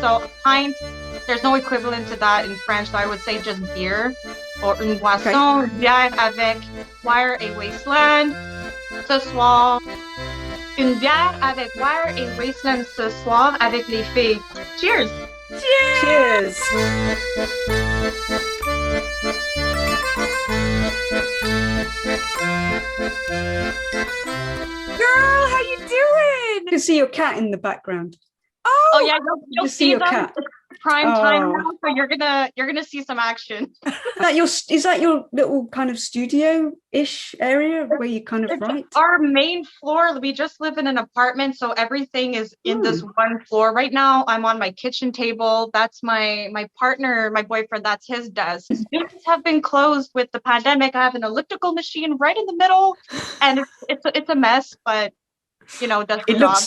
So pint, there's no equivalent to that in French, so I would say just beer. Or une Okay. boisson, bière avec wire et wasteland. Ce soir, une bière avec wire et wasteland ce soir avec les filles. Cheers! Cheers. Girl, how you doing? You can see your cat in the background. Oh Oh, yeah, you'll Just see see your them. cat. It's prime time Oh. now, so you're gonna see some action. Is that your little kind of studio-ish area where you kind of It's write? our main floor. We just live in an apartment, so everything is in this one floor. Right now, I'm on my kitchen table. That's my partner, my boyfriend. That's his desk. Students have been closed with the pandemic. I have an elliptical machine right in the middle, and it's a mess, but you know, does the job.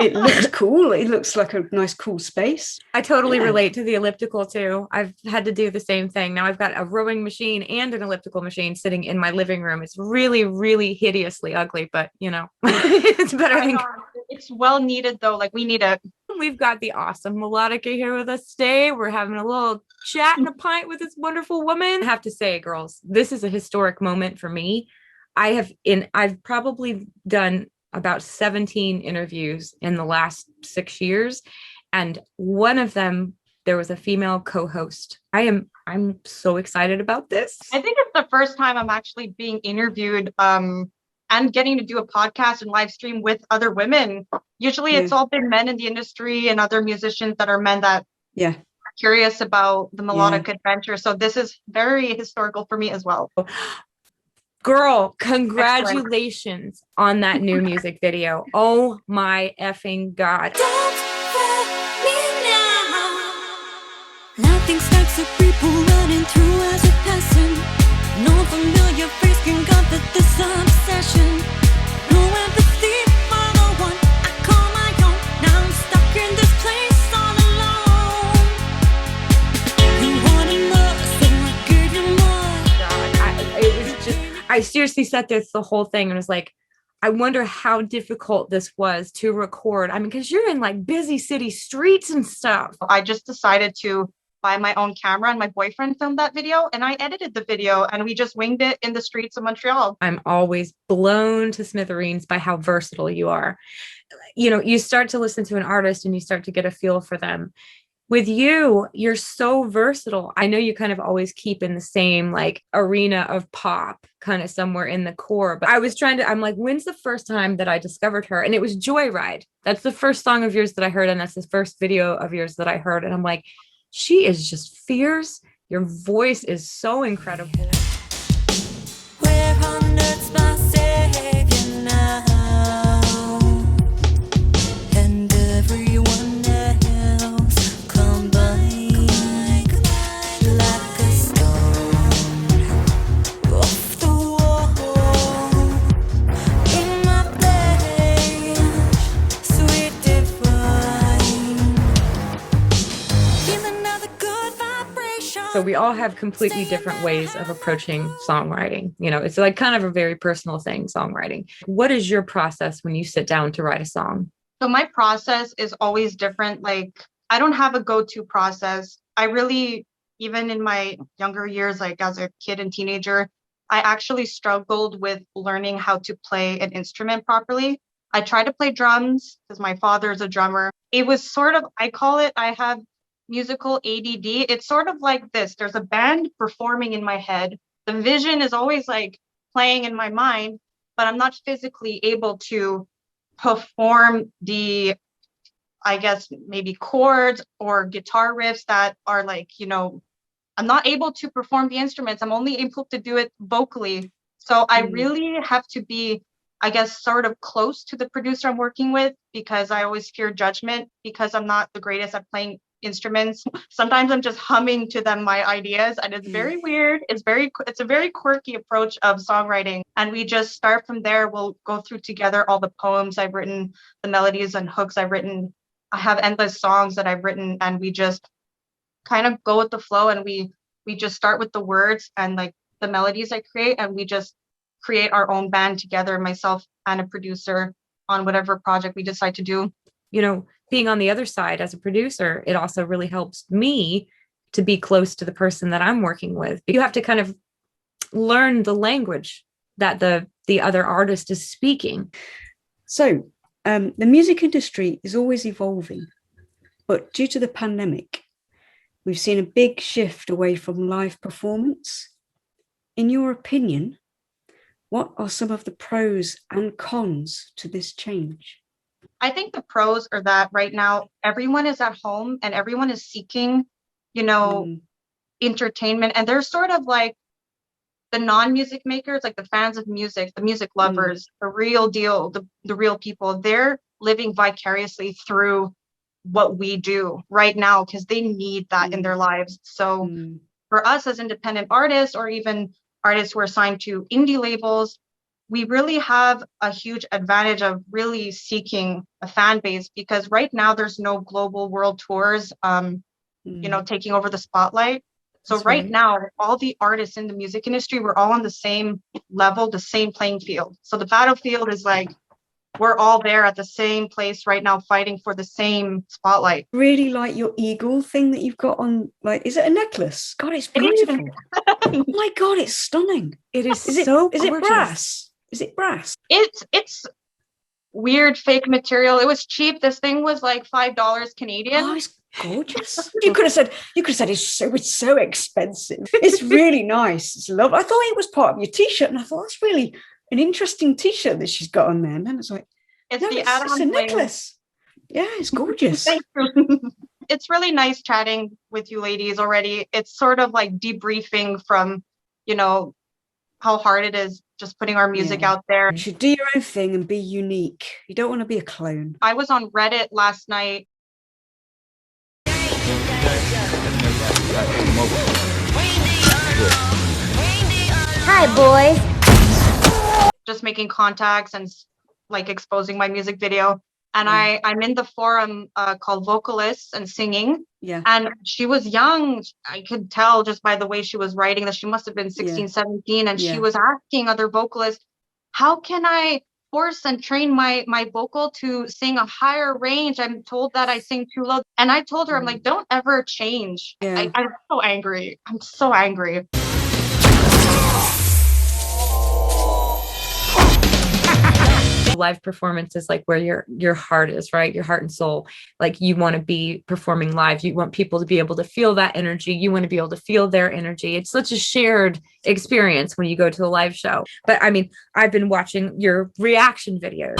It looks cool. It looks like a nice, cool space. I totally Yeah. relate to the elliptical too. I've had to do the same thing. Now I've got a rowing machine and an elliptical machine sitting in my living room. It's really, really hideously ugly, but you know, it's better than. It's well needed though. Like we need it. We've got the awesome Melotika here with us today. We're having a little chat and a pint with this wonderful woman. I have to say, girls, this is a historic moment for me. I've probably done about 17 interviews in the last 6 years. And one of them, there was a female co-host. I'm so excited about this. I think it's the first time I'm actually being interviewed and getting to do a podcast and live stream with other women. Usually it's all been men in the industry and other musicians that are men that are curious about the melodic adventure. So this is very historical for me as well. Girl, congratulations on that new music video. Oh my effing God. Don't let me now. Nothing starts to people running through as a passion. No familiar face can comfort this obsession. No empathy for the one I call my own. Now I'm stuck in this place all alone. You wanted more, so I gave you more. I seriously sat there the whole thing and was like, I wonder how difficult this was to record. I mean, because you're in like busy city streets and stuff. I just decided to buy my own camera and my boyfriend filmed that video and I edited the video and we just winged it in the streets of Montreal. I'm always blown to smithereens by how versatile you are. You know, you start to listen to an artist and you start to get a feel for them. With you, you're so versatile. I know you kind of always keep in the same like arena of pop, kind of somewhere in the core. But I'm like, when's the first time that I discovered her? And it was Joyride. That's the first song of yours that I heard. And that's the first video of yours that I heard. And I'm like, she is just fierce. Your voice is so incredible. We're hundreds by Savior now, and everyone else combined like a stone off the wall. In my flesh, sweet divine, feel another good vibration. So we all have completely different ways of approaching songwriting. You know, it's like kind of a very personal thing, songwriting. What is your process when you sit down to write a song? So my process is always different. Like I don't have a go-to process. I really, even in my younger years, like as a kid and teenager, I actually struggled with learning how to play an instrument properly. I tried to play drums because my father is a drummer. It was sort of, I call it, I have musical ADD. It's sort of like this. There's a band performing in my head. The vision is always like playing in my mind, but I'm not physically able to perform the, I guess, maybe chords or guitar riffs that are like, you know, I'm not able to perform the instruments. I'm only able to do it vocally. So I really have to be, I guess, sort of close to the producer I'm working with because I always fear judgment because I'm not the greatest at playing instruments. Sometimes I'm just humming to them my ideas and it's very weird. It's a very quirky approach of songwriting. And we just start from there. We'll go through together all the poems I've written, the melodies and hooks I've written. I have endless songs that I've written and we just kind of go with the flow and we just start with the words and like the melodies I create and we just create our own band together, myself and a producer on whatever project we decide to do. You know, being on the other side as a producer, it also really helps me to be close to the person that I'm working with. You have to kind of learn the language that the other artist is speaking. So the music industry is always evolving, but due to the pandemic, we've seen a big shift away from live performance. In your opinion, what are some of the pros and cons to this change? I think the pros are that right now everyone is at home and everyone is seeking, entertainment. And they're sort of like the non-music makers, like the fans of music, the music lovers, the real deal, the real people. They're living vicariously through what we do right now because they need that in their lives. So for us as independent artists, or even artists who are signed to indie labels, we really have a huge advantage of really seeking a fan base, because right now there's no global world tours, taking over the spotlight. So right now, all the artists in the music industry, we're all on the same level, the same playing field. So the battlefield is like, we're all there at the same place right now, fighting for the same spotlight. Really like your eagle thing that you've got on, like, is it a necklace? God, it's beautiful. Oh my God, it's stunning. It is Is it brass? Is it brass? It's weird fake material. It was cheap. This thing was like $5 Canadian. Oh, it's gorgeous. You could have said it's so expensive. It's really nice. It's lovely. I thought it was part of your t-shirt, and I thought that's really an interesting t-shirt that she's got on there. And then it's like, it's it's a necklace. Yeah, it's gorgeous. It's really nice chatting with you ladies already. It's sort of like debriefing from, how hard it is just putting our music out there. You should do your own thing and be unique. You don't want to be a clone. I was on Reddit last night. Hi, boys. Just making contacts and like exposing my music video. And I'm in the forum called Vocalists and Singing. Yeah. And she was young. I could tell just by the way she was writing that she must have been 16, 17. And she was asking other vocalists, how can I force and train my vocal to sing a higher range? I'm told that I sing too low. And I told her, I'm like, don't ever change. Yeah. I'm so angry. I'm so angry. Live performance is like where your heart is, right? Your heart and soul. Like, you want to be performing live. You want people to be able to feel that energy. You want to be able to feel their energy. It's such a shared experience when you go to a live show. But I mean, I've been watching your reaction videos.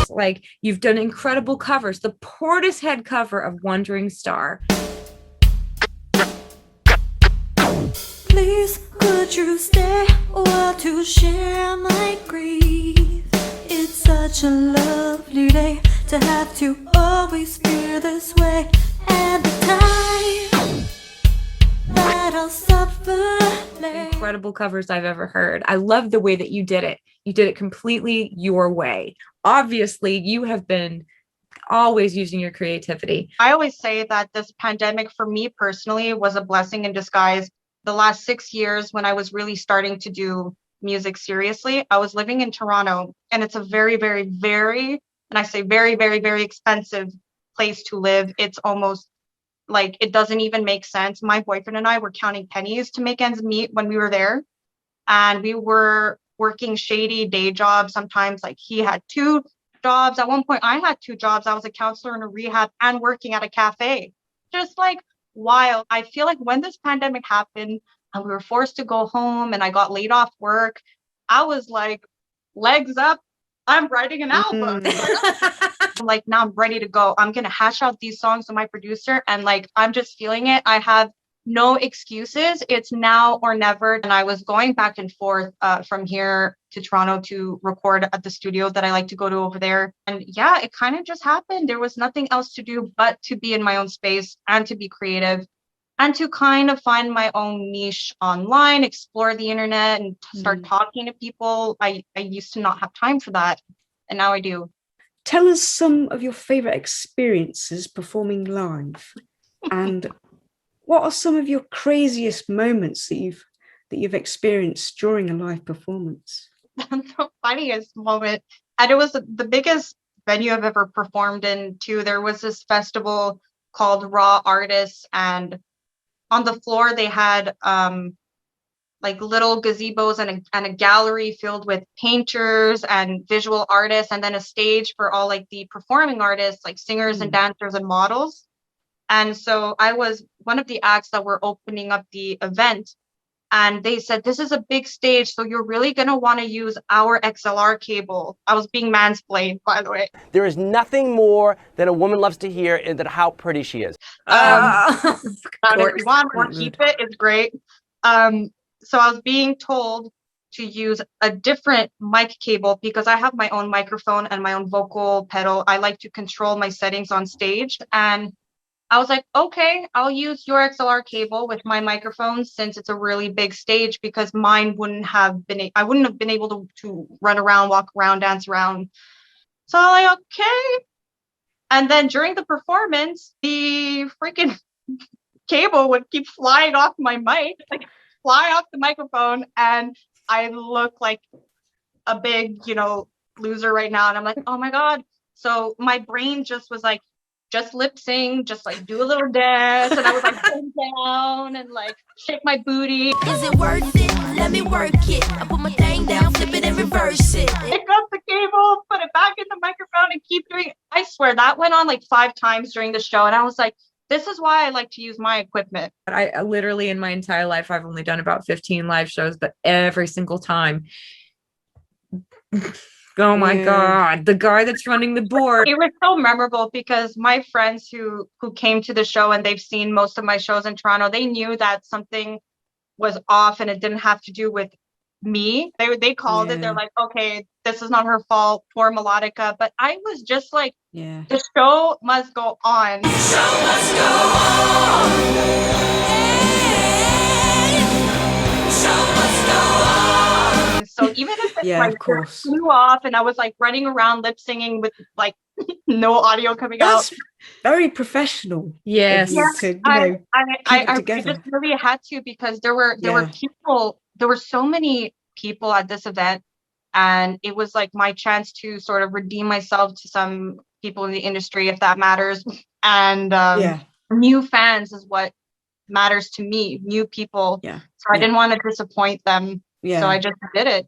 Like, you've done incredible covers. The Portishead cover of Wandering Star. Please, could you stay a while to share my grief? It's such a lovely day to have to always feel this way. And the time that I'll suffer late. Incredible covers I've ever heard. I love the way that you did it. You did it completely your way. Obviously, you have been always using your creativity. I always say that this pandemic for me personally was a blessing in disguise. The last 6 years when I was really starting to do music seriously, I was living in Toronto, and it's a very, very, very, and I say very, very, very expensive place to live. It's almost like it doesn't even make sense. My boyfriend and I were counting pennies to make ends meet when we were there. And we were working shady day jobs. Sometimes like he had 2 jobs. At one point I had 2 jobs. I was a counselor in a rehab and working at a cafe. Just like wild. I feel like when this pandemic happened and we were forced to go home and I got laid off work, I was like, legs up, I'm writing an album. I'm like, now I'm ready to go. I'm going to hash out these songs with my producer. And like, I'm just feeling it. I have no excuses. It's now or never. And I was going back and forth from here to Toronto to record at the studio that I like to go to over there. And yeah, it kind of just happened. There was nothing else to do but to be in my own space and to be creative and to kind of find my own niche online, explore the internet and start talking to people. I used to not have time for that. And now I do. Tell us some of your favorite experiences performing live, and what are some of your craziest moments that you've that you've experienced during a live performance? That's the funniest moment. And it was the biggest venue I've ever performed in too. There was this festival called Raw Artists, and on the floor they had like little gazebos and a gallery filled with painters and visual artists, and then a stage for all like the performing artists, like singers and dancers and models. And so I was one of the acts that were opening up the event. And they said, this is a big stage, so you're really going to want to use our XLR cable. I was being mansplained, by the way. There is nothing more that a woman loves to hear than how pretty she is. If you want or keep it, it's great. So I was being told to use a different mic cable because I have my own microphone and my own vocal pedal. I like to control my settings on stage. And I was like, okay, I'll use your XLR cable with my microphone since it's a really big stage, because mine I wouldn't have been able to run around, walk around, dance around. So I'm like, okay. And then during the performance, the freaking cable would keep flying off my mic, like fly off the microphone. And I look like a big, loser right now. And I'm like, oh my God. So my brain just was like, just lip sync, just like do a little dance. And I would like bend down and like shake my booty. Is it worth it? Let me work it. I put my thing down, flip it and reverse it. Pick up the cable, put it back in the microphone and keep doing it. I swear that went on like 5 times during the show. And I was like, this is why I like to use my equipment. I literally in my entire life, I've only done about 15 live shows, but every single time, oh my God, the guy that's running the board. It was so memorable because my friends who came to the show and they've seen most of my shows in Toronto, they knew that something was off and it didn't have to do with me. They called it. They're like, okay, this is not her fault. Poor Melotika. But I was just like, the show must go on. The show must go on. The show must go on. So even if it flew off and I was like running around lip singing with like no audio coming out. Very professional. Yes. I just really had to, because there were people, there were so many people at this event, and it was like my chance to sort of redeem myself to some people in the industry, if that matters. And new fans is what matters to me, new people. So I didn't want to disappoint them. So I just did it.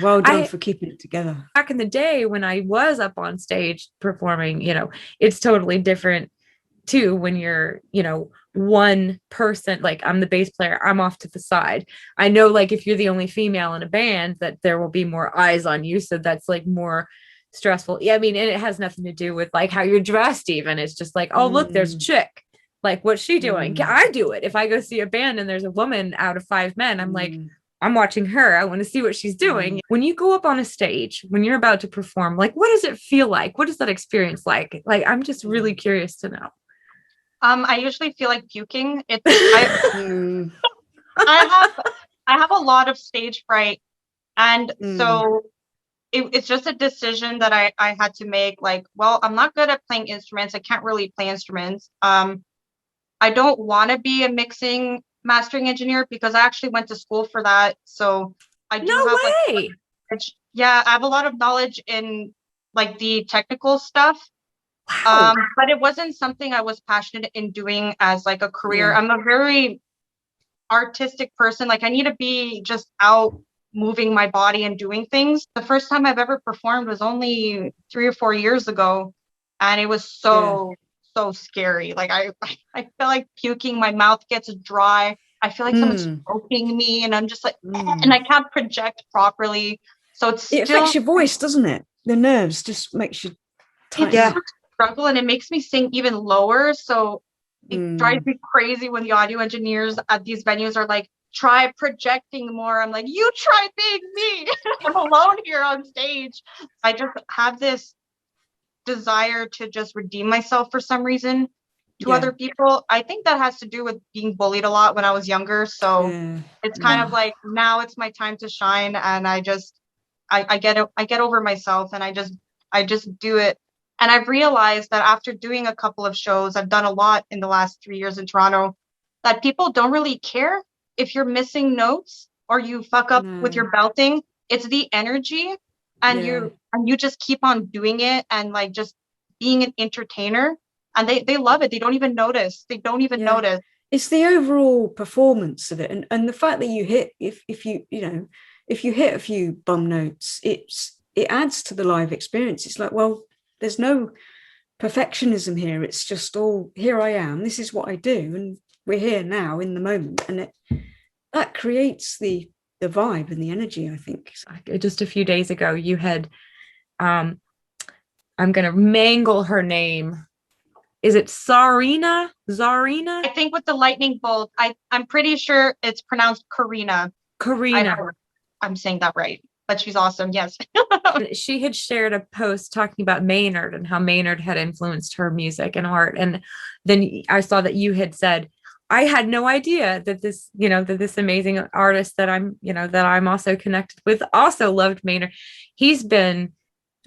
Well done for keeping it together. Back in the day when I was up on stage performing, it's totally different too when you're, one person. Like I'm the bass player, I'm off to the side. I know, like, if you're the only female in a band, that there will be more eyes on you. So that's like more stressful. Yeah, I mean, and it has nothing to do with like how you're dressed even. It's just like, oh, look, there's a chick. Like, what's she doing? I do it. If I go see a band and there's a woman out of 5 men, I'm like, I'm watching her. I want to see what she's doing. When you go up on a stage, when you're about to perform, like, what does it feel like? What is that experience like? Like, I'm just really curious to know. I usually feel like puking. I have a lot of stage fright. And so it's just a decision that I had to make. Like, well, I'm not good at playing instruments. I can't really play instruments. I don't want to be a mixing mastering engineer because I actually went to school for that. So I do I have a lot of knowledge in like the technical stuff. Wow. But it wasn't something I was passionate in doing as like a career. I'm a very artistic person. Like I need to be just out moving my body and doing things. The first time I've ever performed was only 3 or 4 years ago. And it was so scary. Like I feel like puking, my mouth gets dry. I feel like someone's poking me and I'm just like, and I can't project properly. So it affects your voice, doesn't it? The nerves just makes you tight. It's a struggle, and it makes me sing even lower. So it drives me crazy when the audio engineers at these venues are like, try projecting more. I'm like, you try being me. I'm alone here on stage. I just have this desire to just redeem myself for some reason to other people. I think that has to do with being bullied a lot when I was younger. So it's kind of like, now it's my time to shine. And I get over myself and I just do it. And I've realized that after doing a couple of shows, I've done a lot in the last 3 years in Toronto, that people don't really care if you're missing notes or you fuck up with No. your belting. It's the energy, and Yeah. you just keep on doing it and like just being an entertainer, and they love it. They don't even notice. They don't even Yeah. notice. It's the overall performance of it, and the fact that you hit, if you if you hit a few bum notes, it adds to the live experience. It's like, well, there's no perfectionism here. It's just all, here I am, this is what I do, and we're here now in the moment, and that creates the vibe and the energy, I think. Just a few days ago, you had, I'm gonna mangle her name. Is it Zarina? I think with the lightning bolt, I'm pretty sure it's pronounced Karina. I'm saying that right, but she's awesome. Yes. She had shared a post talking about Maynard and how Maynard had influenced her music and art. And then I saw that you had said, I had no idea that this, that this amazing artist that I'm also connected with also loved Maynard. He's been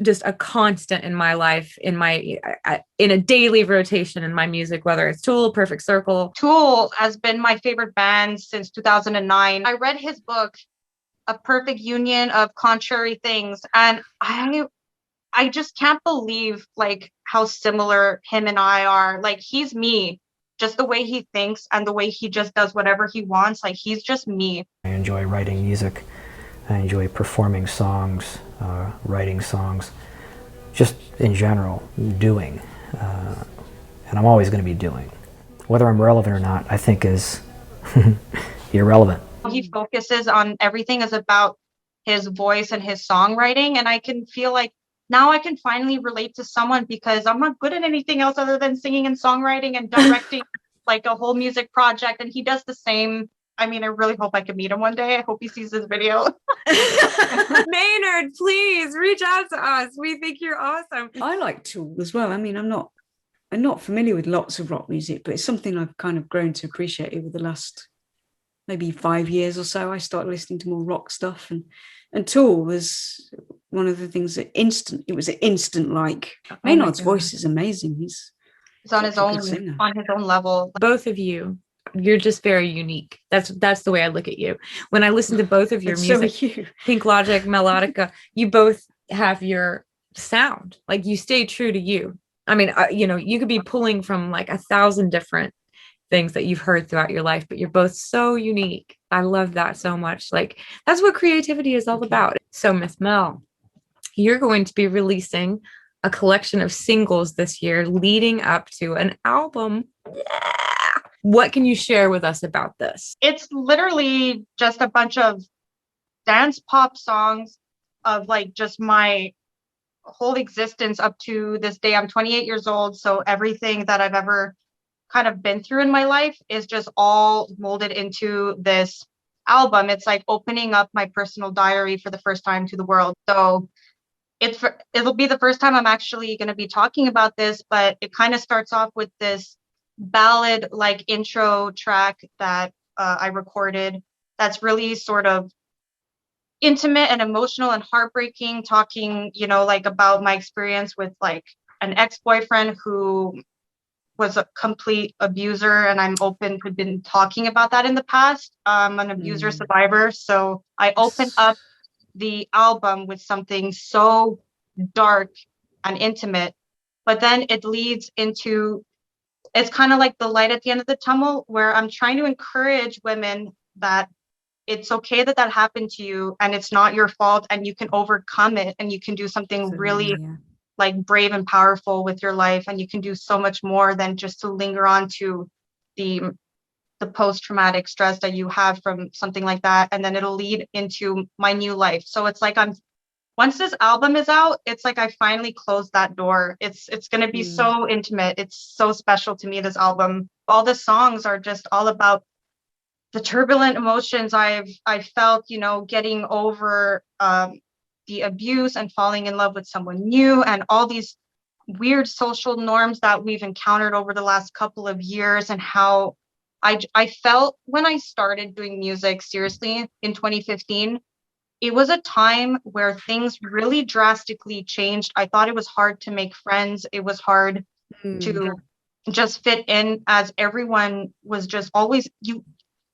just a constant in my life, in a daily rotation in my music, whether it's Tool, Perfect Circle. Tool has been my favorite band since 2009. I read his book, A Perfect Union of Contrary Things, and I just can't believe like how similar him and I are. Like, he's me, just the way he thinks and the way he just does whatever he wants. Like, he's just me. I enjoy writing music. I enjoy performing songs, writing songs, just in general, doing. And I'm always going to be doing. Whether I'm relevant or not, I think is irrelevant. He focuses on everything is about his voice and his songwriting. And I can feel like now I can finally relate to someone, because I'm not good at anything else other than singing and songwriting and directing like a whole music project. And he does the same. I mean, I really hope I can meet him one day. I hope he sees this video. Maynard, please reach out to us. We think you're awesome. I like Tool as well. I mean, I'm not familiar with lots of rock music, but it's something I've kind of grown to appreciate over the last maybe 5 years or so. I started listening to more rock stuff, and Tool was one of the things that it was an instant like. Maynard's voice is amazing. He's on his own level. Both of you, you're just very unique. That's the way I look at you. When I listen to both of your music, so you. Pink Logic, Melotika, you both have your sound. Like, you stay true to you. I mean, you could be pulling from like 1,000 different things that you've heard throughout your life, but you're both so unique. I love that so much. Like, that's what creativity is all about. So Miss Mel, you're going to be releasing a collection of singles this year leading up to an album. Yeah. What can you share with us about this? It's literally just a bunch of dance pop songs of like just my whole existence up to this day. I'm 28 years old, so everything that I've ever kind of been through in my life is just all molded into this album. It's like opening up my personal diary for the first time to the world. So it'll be the first time I'm actually going to be talking about this, but it kind of starts off with this ballad like intro track that I recorded that's really sort of intimate and emotional and heartbreaking, talking, like about my experience with like an ex-boyfriend who was a complete abuser, and I'm open to been talking about that in the past. I'm an abuser survivor, so I open up the album with something so dark and intimate, but then it leads into, it's kind of like the light at the end of the tunnel, where I'm trying to encourage women that it's okay that happened to you and it's not your fault, and you can overcome it, and you can do something really like brave and powerful with your life, and you can do so much more than just to linger on to the post-traumatic stress that you have from something like that. And then it'll lead into my new life. So it's like once this album is out, it's like I finally closed that door. It's going to be so intimate. It's so special to me, this album. All the songs are just all about the turbulent emotions I felt, getting over the abuse and falling in love with someone new, and all these weird social norms that we've encountered over the last couple of years, and how I felt when I started doing music seriously in 2015. It was a time where things really drastically changed. I thought it was hard to make friends. It was hard to just fit in, as everyone was just always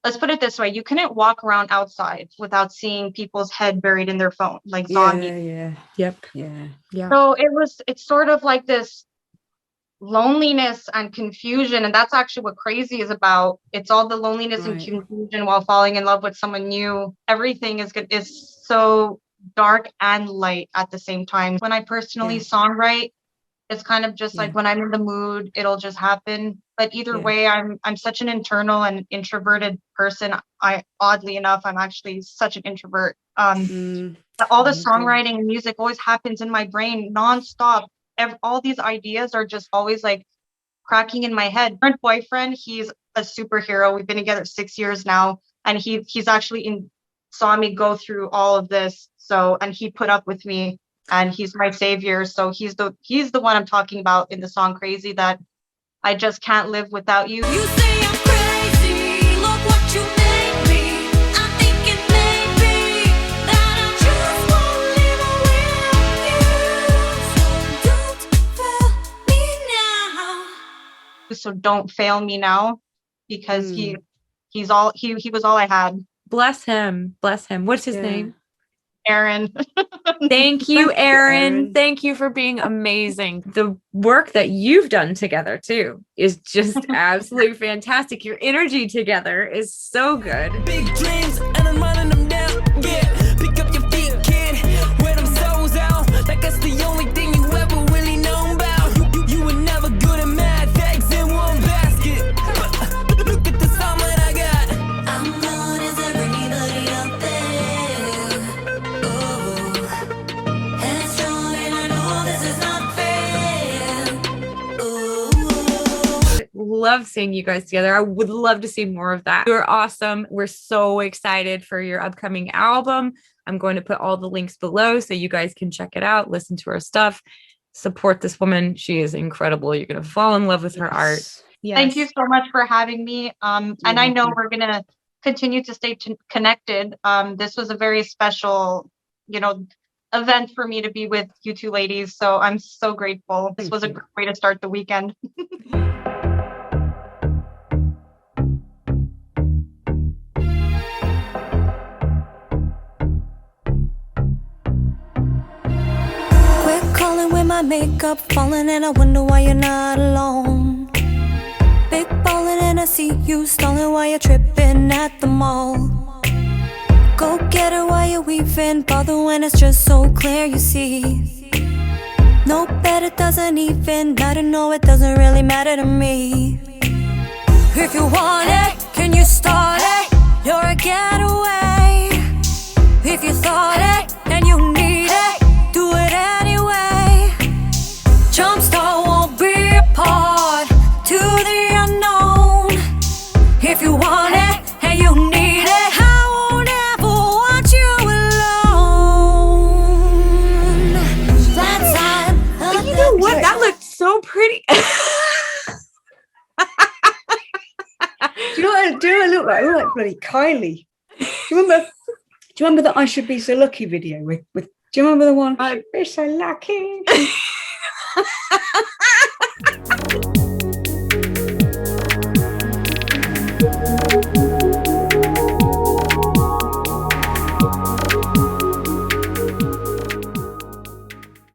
let's put it this way, you couldn't walk around outside without seeing people's head buried in their phone, like zombies. Yeah. Yep. Yeah. So it's sort of like this loneliness and confusion, and that's actually what Crazy is about. It's all the loneliness and Right. confusion while falling in love with someone new. Everything is good, is so dark and light at the same time. When I personally Yeah. songwrite, it's kind of just Yeah. like when I'm in the mood, it'll just happen. But either Yeah. way, I'm such an internal and introverted person. I oddly enough, I'm actually such an introvert. But all the Okay. songwriting and music always happens in my brain nonstop. All these ideas are just always like cracking in my head. My boyfriend, he's a superhero. We've been together 6 years now, and he's actually saw me go through all of this. So, and he put up with me, and he's my savior. So he's the one I'm talking about in the song Crazy, that I just can't live without you. You say I'm crazy, look what you made me. I think it may be that I just won't live without you. So don't fail me now. So don't fail me now, because Mm. he was all I had. Bless him. Bless him. What's his Yeah. name? Aaron. Thank you, Aaron. Aaron. Thank you for being amazing. The work that you've done together too is just absolutely fantastic. Your energy together is so good. Big dreams and I'm running them down. Yeah, pick up your feet, kid. Wear them souls out. Like that's the only thing you ever really known about. You were never good at math. Eggs in one basket. But look at the sum that I got. I'm good as everybody out there. Oh, headstrong and I know this is not fair. Oh. Love seeing you guys together. I would love to see more of that. You're awesome. We're so excited for your upcoming album. I'm going to put all the links below so you guys can check it out, listen to her stuff, support this woman. She is incredible. You're going to fall in love with her art. Yes. Thank you so much for having me. And I know welcome. we're gonna continue to stay connected. This was a very special, event for me to be with you two ladies. So I'm so grateful. This Thank was a you. great way to start the weekend. Quit calling with my makeup falling, and I wonder why you're not alone. Big ballin' and I see you stalling while you're tripping at the mall. Go get her while you're weaving, bother when it's just so clear you see. No bet, it doesn't even matter, no it doesn't really matter to me. If you want it, can you start it? You're a getaway. If you thought it and you need it, do it anyway. Jumpstart won't be a part to the unknown. If you want it and you need it, I won't ever want you alone. Flat side of You know the what? track. That looked so pretty. Do you know what I look like? I look like bloody Kylie. Do you remember that I Should Be So Lucky video with do you remember the one? Be so lucky.